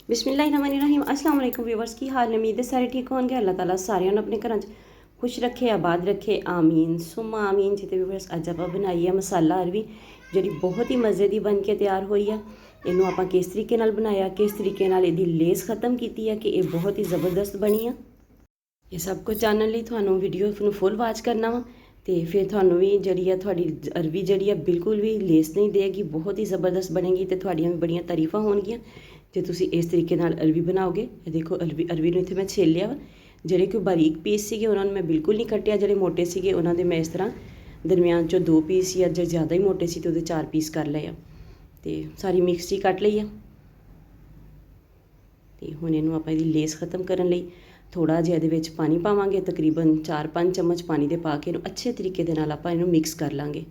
बिस्मिल्लाहिर्रहमानिर्रहीम। अस्सलाम वालेकुम व्यूअर्स, की हाल है? उम्मीद है सारे ठीक होंगे। अल्लाह ताला सारिਆਂ ਨੂੰ अपने घरों खुश रखे, आबाद रखे, आमीन सुमा आमीन जी। तो व्यूअर्स अज आप बनाई है मसाला अरवी, जी बहुत ही मज़े की बन के तैयार हुई है। इनू आप किस तरीके नाल बनाया, किस तरीके नाल इहदी लेस खत्म की है कि ये बहुत ही ज़बरदस्त बनी है। ये सब कुछ जानने लिए थानू वीडियो नू फुल वाच करना वा, तो फिर थानू भी जी है थोड़ी अरवी जी बिल्कुल भी लेस नहीं देगी, बहुत ही ज़बरदस्त बनेगी तो थोड़ियां भी बड़ियां तारीफा होणगियां जे तुसी इस तरीके नाल अरवी बनाओगे। देखो अरवी नूं इत्थे मैं छील लिया वा। ਜਿਹੜੇ कोई बारीक पीस ਸੀਗੇ ਉਹਨਾਂ ਨੂੰ मैं बिल्कुल नहीं कट्टिया, ਜਿਹੜੇ मोटे ਸੀਗੇ ਉਹਨਾਂ ਦੇ मैं इस तरह दरमियान चो 2 पीस या जे ज़्यादा ही मोटे सी तो ਉਹਦੇ 4 पीस कर लए आ ਤੇ ਸਾਰੀ ਮਿਕਸ ਹੀ ਕੱਟ ਲਈ ਆ। ਤੇ ਹੁਣ ਇਹਨੂੰ ਆਪਾਂ ਇਹਦੀ ਲੇਸ ਖਤਮ ਕਰਨ ਲਈ ਥੋੜਾ ਜਿਹਾ ਇਹਦੇ ਵਿੱਚ ਪਾਣੀ ਪਾਵਾਂਗੇ, ਤਕਰੀਬਨ 4-5 ਚਮਚ ਪਾਣੀ ਦੇ ਪਾ ਕੇ ਇਹਨੂੰ ਅੱਛੇ ਤਰੀਕੇ ਦੇ ਨਾਲ ਆਪਾਂ ਇਹਨੂੰ ਮਿਕਸ ਕਰ ਲਾਂਗੇ।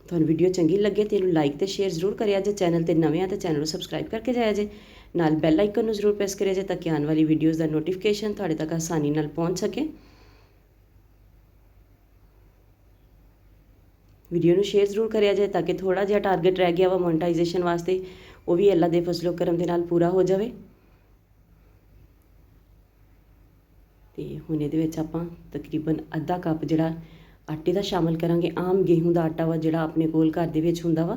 ਤੁਹਾਨੂੰ ਵੀਡੀਓ ਚੰਗੀ ਲੱਗੇ ਤੇ ਇਹਨੂੰ ਲਾਈਕ ਤੇ ਸ਼ੇਅਰ ਜ਼ਰੂਰ ਕਰਿਆ ਜੇ। ਚੈਨਲ ਤੇ ਨਵੇਂ ਆ ਤਾਂ ਚੈਨਲ ਨੂੰ ਸਬਸਕ੍ਰਾਈਬ ਕਰਕੇ ਜਾਇਆ ਜੇ, ਨਾਲ ਬੈਲ ਆਈਕਨ ਨੂੰ ਜ਼ਰੂਰ ਪ੍ਰੈਸ ਕਰਿਆ ਜੇ ਤਾਂ ਕਿ ਆਉਣ ਵਾਲੀ ਵੀਡੀਓਜ਼ ਦਾ ਨੋਟੀਫਿਕੇਸ਼ਨ ਤੁਹਾਡੇ ਤੱਕ ਆਸਾਨੀ ਨਾਲ ਪਹੁੰਚ ਸਕੇ। ਵੀਡੀਓ ਨੂੰ ਸ਼ੇਅਰ ਜ਼ਰੂਰ ਕਰਿਆ ਜੇ ਤਾਂ ਕਿ ਥੋੜਾ ਜਿਹਾ ਟਾਰਗੇਟ ਰਹਿ ਗਿਆ ਵਾ ਮੋਨੇਟਾਈਜੇਸ਼ਨ ਵਾਸਤੇ, ਉਹ ਵੀ ਅੱਲਾ ਦੇ ਫਜ਼ਲੋ ਕਰਮ ਦੇ ਨਾਲ ਪੂਰਾ ਹੋ ਜਾਵੇ। ਤੇ ਹੁਣ ਇਹਦੇ ਵਿੱਚ ਆਪਾਂ ਤਕਰੀਬਨ ਅੱਧਾ ਕੱਪ ਜਿਹੜਾ आटे का शामिल करांगे। आम गेहूं का आटा वा जिहड़ा अपने कोल घर दे विच हुंदा वा,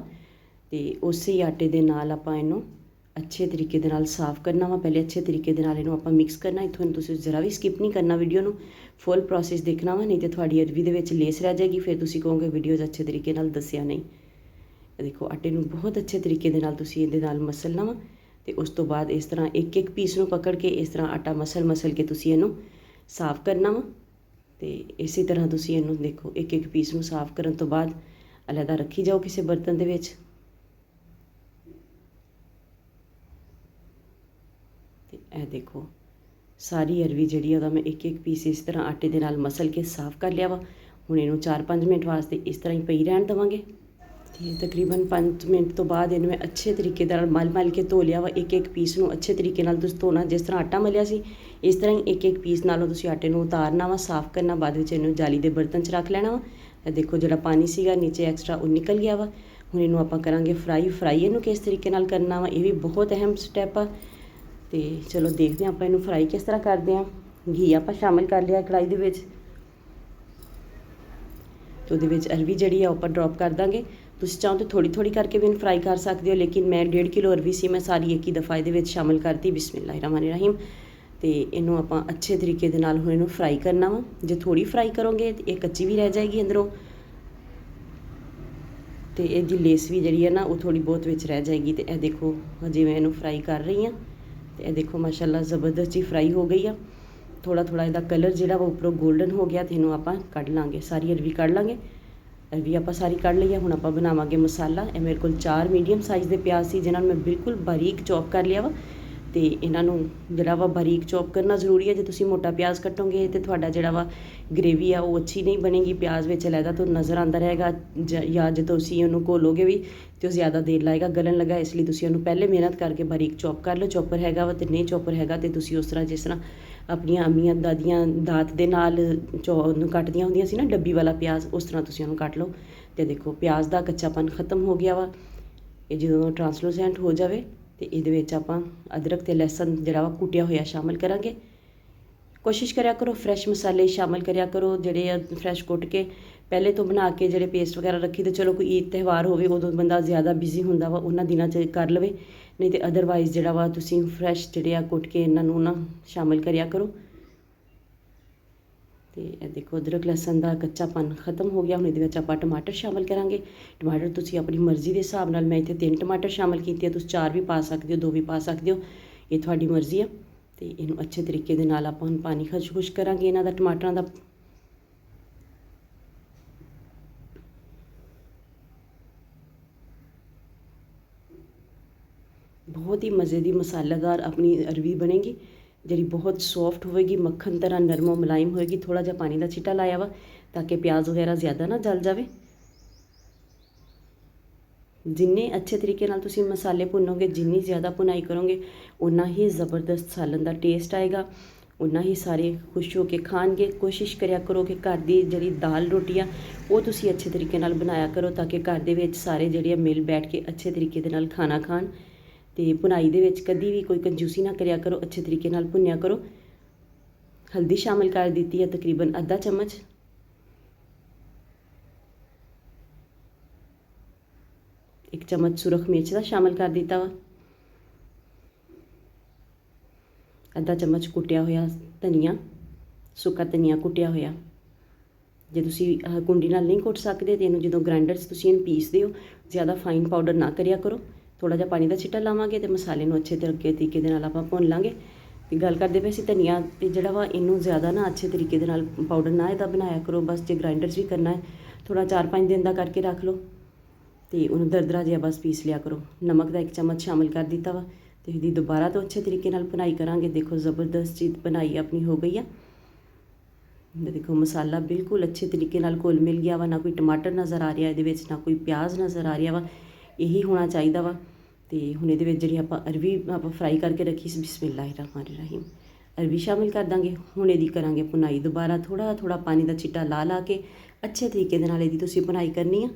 ते उसे ही आटे दे नाल आपां इहनूं अच्छे तरीके दे नाल साफ़ करना वा। पहले अच्छे तरीके दे नाल इहनूं आपां मिक्स करना। इत्थों तुसीं जरा भी स्किप नहीं करना, वीडियो नूं फुल प्रोसैस देखना वा, नहीं तो तुहाडी अरवी दे विच लेस रह जाएगी, फिर तुसीं कहोगे वीडियो अच्छे तरीके नाल दस्सिया नहीं। देखो आटे नूं बहुत अच्छे तरीके दे नाल तुसीं इहदे नाल मसलना वा, ते उस तो बाद इस तरह एक एक पीस नूं पकड़ के इस तरह आटा मसल के तुसीं इहनूं साफ़ करना वा। तो इसी तरह तुसीं इहनूं देखो एक एक पीस नूं साफ़ करन तो बाद अलहदा रखी जाओ किसी बर्तन दे विच। ते ए देखो सारी अरवी जिहड़ी ओहदा मैं एक एक पीस इस तरह आटे दे नाल मसल के साफ़ कर लिया वा। हुण इहनूं 4-5 मिनट वास्ते इस तरह ही पई रहण देवांगे। तो तकरीबन 5 मिनट तो बाद इन्हें मैं अच्छे तरीके मल के धो लिया वा। एक एक पीस नूं अच्छे तरीके नाल तुसीं धोना, जिस तरह आटा मलिया सी इस तरह ही एक एक पीस नालों तुसीं आटे नूं उतारना वा, साफ़ करना। बाद विच इहनूं जाली दे बर्तन च रख लेना वा। देखो जिहड़ा पानी सीगा नीचे एक्सट्रा वो निकल गया वा। हुण इहनूं आपां करांगे फ्राई इहनूं किस तरीके नाल करना वा, ये भी बहुत अहम स्टैप आ। तो चलो देखते हैं आपां इहनूं फ्राई किस तरह करते हैं। घी आपां शामिल कर लिया कढ़ाई दे विच, तो उहदे विच अरवी जिहड़ी आ उपर ड्रॉप कर दांगे। तुसीं चाहो तो थोड़ी थोड़ी करके भी फ्राई कर सकते हो, लेकिन मैं 1.5 किलो अरवी सी मैं सारी एक ही दफ़ा ये शामिल करती। बिस्मिल्लाहिर्रहमानिर्रहीम। तो इनू आप अच्छे तरीके दे नाल हुण इनू फ्राई करना वा। जे थोड़ी फ्राई करोगे तो ये कच्ची भी रह जाएगी अंदरों, तो इसकी लेस भी जी है ना वो थोड़ी बहुत विच रह जाएगी। तो यह देखो हजे मैं इनू फ्राई कर रही हाँ, तो यह देखो माशाल्लाह ज़बरदस्त जी फ्राई हो गई है। थोड़ा थोड़ा इसका कलर जो वो उपरों गोल्डन हो गया, तो इनू आप कढ़ लाँगे, सारी अरवी कढ़ लाँगे। अरवी आप सारी कढ़ ली है। हुण आप बनावांगे मसाला। ये मेरे को 4 मीडियम साइज़ के प्याज से जिन्होंने मैं बिल्कुल बारीक चॉप कर लिया वा। तो इन्हों जरा वा बारीक चॉप करना जरूरी है। जो तुसीं मोटा प्याज कट्टोगे तो तुहाडा जिहड़ा वा ग्रेवी आ वो अच्छी नहीं बनेगी। प्याज विच अलहदा तो नज़र आता रहेगा, या जो तुसीं उहनूं घोलोगे भी तो ज़्यादा देर लाएगा गलन लगा। इसलिए तुसीं उहनूं पहले मेहनत करके बारीक चॉप कर लो। चॉपर हैगा वा तो नहीं चॉपर हैगा तो तुसीं उस तरह जिस तरह अपनियां अम्मियां दादियां दात दे नाल कट्टदियां हुंदियां सी ना डब्बी वाला प्याज, उस तरह तुसीं उहनूं कट लो। तो देखो प्याज का कच्चापन खत्म हो गया वा। ये जो ट्रांसलूसेंट हो जाए तो ये आपां अदरक ते लहसुन जिहड़ा वा कुटिया होया शामिल करांगे। कोशिश करिया करो फ्रैश मसाले शामिल करिया करो, जिहड़े फ्रैश कुट के पहले तो बना के जिहड़े पेस्ट वगैरह रखी। तो चलो कोई ईद त्यौहार होवे उदों बंदा ज़्यादा बिजी हुंदा वा, उन्हां दिनां च कर लवे, नहीं तो अदरवाइज़ जिहड़ा वा तुसीं फ्रैश जिहड़े कुट के इन्हां नूं ना शामिल करिया करो। तो यह देखो अदरक लहसुन का कच्चापन खत्म हो गया। हुण इहदे विच आपां टमाटर शामिल करांगे। टमाटर तुसीं अपनी मर्जी के हिसाब नाल, मैं इत्थे 3 टमाटर शामिल कीते, तुसीं 4 भी पा सकते हो, 2 भी पा सकते हो, ये तुहाडी मर्जी है। तो इहनूं अच्छे तरीके दे नाल आपां पानी खुश करांगे इन्हां दा टमाटरां दा। बहुत ही मज़े की मसालेदार अपनी अरवी बनेगी, जी बहुत सॉफ्ट होएगी, मक्खन तरह नरम मुलायम होएगी। थोड़ा जिहा पानी का छिटा लाया वा ताकि प्याज वगैरह ज़्यादा ना जल जाए। जिन्ने अच्छे तरीके नाल तुसीं मसाले भुनोगे, जिन्नी ज़्यादा भुनाई करोगे, उन्ना ही ज़बरदस्त सालन का टेस्ट आएगा, उन्ना ही सारे खुश होकर खाएंगे। कोशिश करिया करो कि घर की जिहड़ी दाल रोटी आ वो तुसीं अच्छे तरीके नाल बनाया करो, ताकि घर दे विच सारे जिहड़े मिल बैठ के अच्छे तरीके दे नाल खाना खाण। ਤੇ ਭੁਨਾਈ ਦੇ ਵਿੱਚ ਕਦੀ ਵੀ ਕੋਈ ਕੰਜੂਸੀ ਨਾ ਕਰਿਆ ਕਰੋ, ਅੱਛੇ ਤਰੀਕੇ ਨਾਲ ਭੁੰਨਿਆ ਕਰੋ। ਹਲਦੀ ਸ਼ਾਮਿਲ ਕਰ ਦਿੱਤੀ ਹੈ ਤਕਰੀਬਨ ਅੱਧਾ ਚਮਚ। ਇੱਕ ਚਮਚ ਸੁਰਖ ਮਿਰਚ ਦਾ ਸ਼ਾਮਿਲ ਕਰ ਦਿੱਤਾ ਵਾ। ਅੱਧਾ ਚਮਚ ਕੁੱਟਿਆ ਹੋਇਆ ਧਨੀਆ, ਸੁੱਕਾ ਧਨੀਆ ਕੁੱਟਿਆ ਹੋਇਆ। ਜੇ ਤੁਸੀਂ ਕੁੰਡੀ ਨਾਲ ਨਹੀਂ ਕੁੱਟ ਸਕਦੇ ਤੇ ਇਹਨੂੰ ਜਦੋਂ ਗ੍ਰਾਈਂਡਰ 'ਚ ਤੁਸੀਂ ਇਹਨੂੰ ਪੀਸਦੇ ਹੋ, ਜ਼ਿਆਦਾ ਫਾਈਨ ਪਾਊਡਰ ਨਾ ਕਰਿਆ ਕਰੋ। ਥੋੜ੍ਹਾ ਜਿਹਾ ਪਾਣੀ ਦਾ ਛਿੱਟਾ ਲਾਵਾਂਗੇ ਤੇ ਮਸਾਲੇ ਨੂੰ ਅੱਛੇ ਤਰੀਕੇ ਦੇ ਨਾਲ ਆਪਾਂ ਭੁੰਨ ਲਾਂਗੇ। ਤੇ ਗੱਲ ਕਰਦੇ ਪਏ ਸੀ ਧਨੀਆ ਤੇ ਜਿਹੜਾ ਵਾ ਇਹਨੂੰ ਜ਼ਿਆਦਾ ਨਾ ਅੱਛੇ ਤਰੀਕੇ ਦੇ ਨਾਲ ਪਾਊਡਰ ਨਾ ਇਹਦਾ ਬਣਾਇਆ ਕਰੋ। ਬਸ ਜੇ ਗ੍ਰਾਈਂਡਰ 'ਚ ਵੀ ਕਰਨਾ ਹੈ ਥੋੜ੍ਹਾ 4-5 ਦਿਨ ਦਾ ਕਰਕੇ ਰੱਖ ਲਓ ਤੇ ਉਹਨੂੰ ਦਰਦਰਾ ਜਿਹਾ ਬਸ ਪੀਸ ਲਿਆ ਕਰੋ। ਨਮਕ ਦਾ 1 ਚਮਚ ਸ਼ਾਮਿਲ ਕਰ ਦਿੱਤਾ ਵਾ ਤੇ ਇਹਦੀ ਦੁਬਾਰਾ ਤੋਂ ਅੱਛੇ ਤਰੀਕੇ ਨਾਲ ਭੁਨਾਈ ਕਰਾਂਗੇ। ਦੇਖੋ ਜ਼ਬਰਦਸਤ ਜੀ ਭੁਨਾਈ ਆਪਣੀ ਹੋ ਗਈ ਆ। ਦੇਖੋ ਮਸਾਲਾ ਬਿਲਕੁਲ ਅੱਛੇ ਤਰੀਕੇ ਨਾਲ ਘੁਲ ਮਿਲ ਗਿਆ ਵਾ, ਨਾ ਕੋਈ ਟਮਾਟਰ ਨਜ਼ਰ ਆ ਰਿਹਾ ਇਹਦੇ ਵਿੱਚ, ਨਾ ਕੋਈ ਪਿਆਜ਼ ਨਜ਼ਰ ਆ ਰਿਹਾ ਵਾ। ਇਹੀ ਹੋਣਾ ਚਾਹੀਦਾ ਵਾ। ਤੇ ਹੁਣ ਇਹਦੇ ਵਿੱਚ ਜਿਹੜੀ ਆਪਾਂ ਅਰਬੀ ਫਰਾਈ ਕਰਕੇ ਰੱਖੀ ਸੀ, ਬਿਸਮਿਲ੍ਲਾਹਿਰਰਹਿਮਾਨਿਰਰਹੀਮ, ਅਰਬੀ ਸ਼ਾਮਿਲ ਕਰ ਦਾਂਗੇ। ਹੁਣ ਇਹਦੀ ਕਰਾਂਗੇ ਭੁਨਾਈ ਦੁਬਾਰਾ, ਥੋੜ੍ਹਾ ਪਾਣੀ ਦਾ ਛਿੱਟਾ ਲਾ ਕੇ ਅੱਛੇ ਤਰੀਕੇ ਦੇ ਨਾਲ ਇਹਦੀ ਤੁਸੀਂ ਭੁਨਾਈ ਕਰਨੀ ਆ।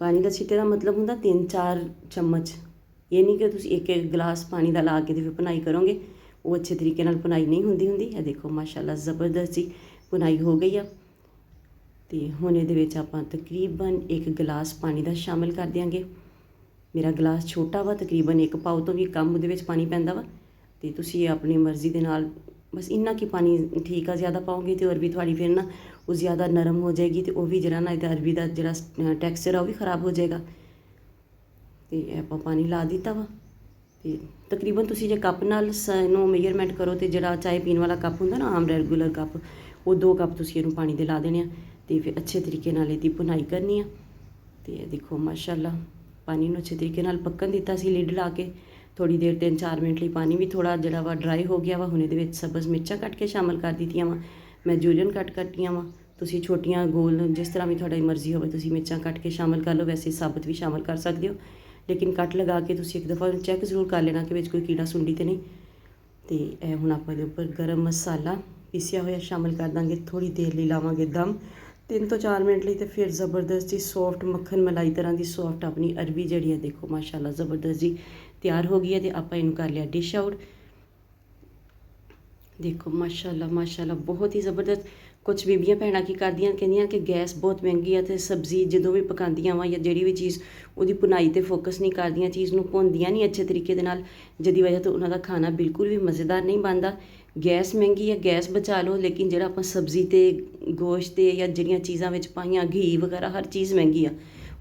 ਪਾਣੀ ਦਾ ਛਿੱਟੇ ਦਾ ਮਤਲਬ ਹੁੰਦਾ 3-4 ਚਮਚ, ਇਹ ਨਹੀਂ ਕਿ ਤੁਸੀਂ ਇੱਕ ਗਲਾਸ ਪਾਣੀ ਦਾ ਲਾ ਕੇ ਤੇ ਫਿਰ ਭੁਨਾਈ ਕਰੋਗੇ, ਉਹ ਅੱਛੇ ਤਰੀਕੇ ਨਾਲ ਭੁਨਾਈ ਨਹੀਂ ਹੁੰਦੀ। ਇਹ ਦੇਖੋ ਮਾਸ਼ਾਅੱਲਾ ਜ਼ਬਰਦਸਤ ਜੀ ਭੁਨਾਈ ਹੋ ਗਈ ਆ। ਤੇ ਹੁਣ ਇਹਦੇ ਵਿੱਚ ਆਪਾਂ ਤਕਰੀਬਨ 1 ਗਲਾਸ ਪਾਣੀ ਦਾ ਸ਼ਾਮਿਲ ਕਰ ਦਿਆਂਗੇ। ਮੇਰਾ ਗਲਾਸ ਛੋਟਾ ਵਾ, ਤਕਰੀਬਨ 1 ਪਾਉ ਤੋਂ ਵੀ ਕਮ ਉਹਦੇ ਵਿੱਚ ਪਾਣੀ ਪੈਂਦਾ ਵਾ ਤੇ ਤੁਸੀਂ ਆਪਣੀ ਮਰਜ਼ੀ ਦੇ ਨਾਲ ਬਸ ਇੰਨਾ ਕੀ ਪਾਣੀ ਠੀਕ ਆ। ਜ਼ਿਆਦਾ ਪਾਓਗੇ ਤੇ ਅਰਬੀ ਤੁਹਾਡੀ ਫਿਰ ਨਾ ਉਹ ਜ਼ਿਆਦਾ ਨਰਮ ਹੋ ਜਾਏਗੀ ਤੇ ਉਹ ਵੀ ਜਿਹੜਾ ਨਾ ਇਹਦਾ ਅਰਬੀ ਦਾ ਜਿਹੜਾ ਟੈਕਸਚਰ ਆ ਉਹ ਵੀ ਖ਼ਰਾਬ ਹੋ ਜਾਏਗਾ। ਤੇ ਆਪਾਂ ਪਾਣੀ ਲਾ ਦਿੱਤਾ ਵਾ ਤੇ ਤਕਰੀਬਨ ਤੁਸੀਂ ਜੇ ਕੱਪ ਨਾਲ ਇਹਨੂੰ ਮੇਜਰਮੈਂਟ ਕਰੋ ਤੇ ਜਿਹੜਾ ਚਾਹ ਪੀਣ ਵਾਲਾ ਕੱਪ ਹੁੰਦਾ ਨਾ, ਆਮ ਰੈਗੂਲਰ ਕੱਪ, ਉਹ 2 ਕੱਪ ਤੁਸੀਂ ਇਹਨੂੰ ਪਾਣੀ ਦੇ ਲਾ ਦੇਣੇ ਆ ਤੇ ਫਿਰ ਅੱਛੇ ਤਰੀਕੇ ਨਾਲ ਇਹਦੀ ਭੁਨਾਈ ਕਰਨੀ ਆ। ਤੇ ਦੇਖੋ ਮਾਸ਼ਾਅੱਲਾ ਪਾਣੀ ਨੂੰ ਅੱਛੇ ਤਰੀਕੇ ਨਾਲ ਪੱਕਣ ਦਿੱਤਾ ਸੀ ਲਿਡ ਲਾ ਕੇ ਥੋੜ੍ਹੀ ਦੇਰ, 3-4 ਮਿੰਟ ਲਈ। ਪਾਣੀ ਵੀ ਥੋੜ੍ਹਾ ਜਿਹੜਾ ਵਾ ਡਰਾਈ ਹੋ ਗਿਆ ਵਾ। ਹੁਣ ਇਹਦੇ ਵਿੱਚ ਸਬਜ਼ ਮਿਰਚਾਂ ਕੱਟ ਕੇ ਸ਼ਾਮਿਲ ਕਰ ਦਿੱਤੀਆਂ ਵਾ। ਮੈਂ ਜੂਲੀਅਨ ਕੱਟ ਕੱਟੀਆਂ ਵਾ, ਤੁਸੀਂ ਛੋਟੀਆਂ ਗੋਲ ਜਿਸ ਤਰ੍ਹਾਂ ਵੀ ਤੁਹਾਡੀ ਮਰਜ਼ੀ ਹੋਵੇ ਤੁਸੀਂ ਮਿਰਚਾਂ ਕੱਟ ਕੇ ਸ਼ਾਮਿਲ ਕਰ ਲਓ। ਵੈਸੇ ਸਾਬਤ ਵੀ ਸ਼ਾਮਿਲ ਕਰ ਸਕਦੇ ਹੋ, ਲੇਕਿਨ ਕੱਟ ਲਗਾ ਕੇ ਤੁਸੀਂ ਇੱਕ ਦਫਾ ਚੈੱਕ ਜ਼ਰੂਰ ਕਰ ਲੈਣਾ ਕਿ ਵਿੱਚ ਕੋਈ ਕੀੜਾ ਸੁੰਡੀ ਤੇ ਨਹੀਂ। ਤੇ ਇਹ ਹੁਣ ਆਪਾਂ ਇਹਦੇ ਉੱਪਰ ਗਰਮ ਮਸਾਲਾ ਪੀਸਿਆ ਹੋਇਆ ਸ਼ਾਮਿਲ ਕਰ ਦਾਂਗੇ। ਥੋੜ੍ਹੀ ਦੇਰ ਲਈ ਲਾਵਾਂਗੇ ਦਮ, 3 ਤੋਂ 4 ਮਿੰਟ ਲਈ, ਤੇ ਫਿਰ ਜ਼ਬਰਦਸਤ ਜੀ ਸੌਫਟ ਮੱਖਣ ਮਲਾਈ ਤਰ੍ਹਾਂ ਦੀ ਸੌਫਟ ਆਪਣੀ ਅਰਬੀ ਜਿਹੜੀ ਹੈ ਦੇਖੋ ਮਾਸ਼ਾਅੱਲਾ ਜ਼ਬਰਦਸਤ ਜੀ ਤਿਆਰ ਹੋ ਗਈ ਹੈ। ਤੇ ਆਪਾਂ ਇਹਨੂੰ ਕਰ ਲਿਆ ਡਿਸ਼ ਆਊਟ। ਦੇਖੋ ਮਾਸ਼ਾਅੱਲਾ ਬਹੁਤ ਹੀ ਜ਼ਬਰਦਸਤ। ਕੁਛ ਬੀਬੀਆਂ ਭੈਣਾਂ ਕੀ ਕਰਦੀਆਂ, ਕਹਿੰਦੀਆਂ ਕਿ ਗੈਸ ਬਹੁਤ ਮਹਿੰਗੀ ਆ ਤੇ ਸਬਜ਼ੀ ਜਦੋਂ ਵੀ ਪਕਾਉਂਦੀਆਂ ਵਾ ਜਾਂ ਜਿਹੜੀ ਵੀ ਚੀਜ਼ ਉਹਦੀ ਭੁਨਾਈ 'ਤੇ ਫੋਕਸ ਨਹੀਂ ਕਰਦੀਆਂ, ਚੀਜ਼ ਨੂੰ ਭੁੰਨਦੀਆਂ ਨਹੀਂ ਅੱਛੇ ਤਰੀਕੇ ਦੇ ਨਾਲ, ਜਿਹਦੀ ਵਜ੍ਹਾ ਤੋਂ ਉਹਨਾਂ ਦਾ ਖਾਣਾ ਬਿਲਕੁਲ ਵੀ ਮਜ਼ੇਦਾਰ ਨਹੀਂ ਬਣਦਾ। ਗੈਸ ਮਹਿੰਗੀ ਹੈ, ਗੈਸ ਬਚਾ ਲਓ, ਲੇਕਿਨ ਜਿਹੜਾ ਆਪਾਂ ਸਬਜ਼ੀ 'ਤੇ ਗੋਸ਼ਤ 'ਤੇ ਜਾਂ ਜਿਹੜੀਆਂ ਚੀਜ਼ਾਂ ਵਿੱਚ ਪਾਈਆਂ ਘੀ ਵਗੈਰਾ ਹਰ ਚੀਜ਼ ਮਹਿੰਗੀ ਆ,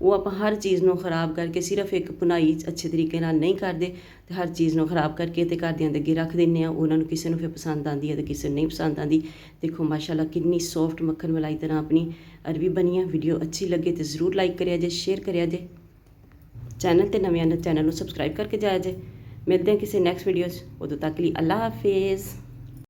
ਉਹ ਆਪਾਂ ਹਰ ਚੀਜ਼ ਨੂੰ ਖ਼ਰਾਬ ਕਰਕੇ ਸਿਰਫ ਇੱਕ ਭੁਨਾਈ ਅੱਛੇ ਤਰੀਕੇ ਨਾਲ ਨਹੀਂ ਕਰਦੇ ਤੇ ਹਰ ਚੀਜ਼ ਨੂੰ ਖ਼ਰਾਬ ਕਰਕੇ ਤੇ ਘਰਦਿਆਂ ਦੇ ਅੱਗੇ ਰੱਖ ਦਿੰਦੇ ਆ। ਉਹਨਾਂ ਨੂੰ ਕਿਸੇ ਨੂੰ ਫਿਰ ਪਸੰਦ ਆਉਂਦੀ ਹੈ ਤੇ ਕਿਸੇ ਨੂੰ ਨਹੀਂ ਪਸੰਦ ਆਉਂਦੀ। ਦੇਖੋ ਮਾਸ਼ਾਅੱਲਾ ਕਿੰਨੀ ਸੌਫਟ ਮੱਖਣ ਮਲਾਈ ਤਰ੍ਹਾਂ ਆਪਣੀ ਅਰਬੀ ਬਣੀ ਆ। ਵੀਡੀਓ ਅੱਛੀ ਲੱਗੇ ਤੇ ਜ਼ਰੂਰ ਲਾਈਕ ਕਰਿਆ ਜੇ, ਸ਼ੇਅਰ ਕਰਿਆ ਜੇ। ਚੈਨਲ ਤੇ ਨਵੇਂ ਆਏ ਚੈਨਲ ਨੂੰ ਸਬਸਕ੍ਰਾਈਬ ਕਰਕੇ ਜਾਇਆ ਜੇ। ਮਿਲਦੇ ਹਾਂ ਕਿਸੇ ਨੈਕਸਟ ਵੀਡੀਓ 'ਚ, ਉਦੋਂ ਤੱਕ ਲਈ ਅੱਲਾ ਹਾਫਿਜ਼।